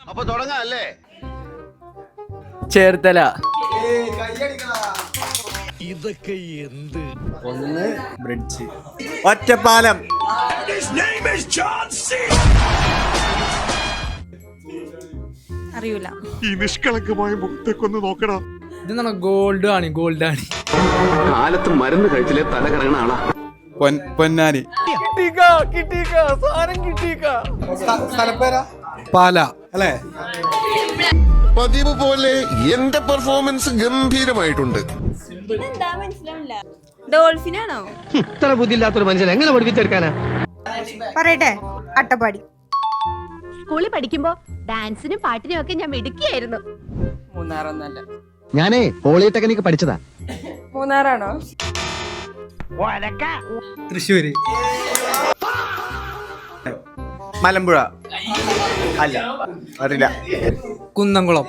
അപ്പൊ തുടങ്ങാം അല്ലേ? ചേർത്തല. ഇതൊക്കെ എന്ത്? ഒന്ന് ബ്രിഡ്ജ്. ഒറ്റപ്പാലം. അറിയൂല. ഈ നിഷ്കളങ്കമായ മുഖത്തേക്കൊന്ന് നോക്കടാ. ഇത് ഗോൾഡ് ആണ്. കാലത്ത് മരുന്ന് കഴിച്ചില്ലേ തല കറങ്ങണ ആളാ. പൊന്നാനി. പാല അല്ലേ? പതിവ് പോലെ എന്റെ പെർഫോമൻസ് ഗംഭീരമായിട്ടുണ്ട്. എന്താ മനസ്സിലാവില്ല. ഡോൾഫിനാണോ? ഇത്ര ബുദ്ധിയില്ലാത്തൊരു മനുഷ്യൻ എങ്ങനെ പഠിപ്പിച്ചെടുക്കാനാ? പറയട്ടെ, അട്ടപ്പാടി. സ്കൂളിൽ പഠിക്കുമ്പോ ഡാൻസിനും പാട്ടിനും ഒക്കെ ഞാൻ മിടുക്കിയായിരുന്നു. മൂന്നാറൊന്നല്ല. ഞാനേ പോളിടെക്നിക്ക് പഠിച്ചതാ. മൂന്നാറാണോ? തൃശ്ശൂര്. മലമ്പുഴ. അല്ല, അറിയില്ല. കുന്നംകുളം.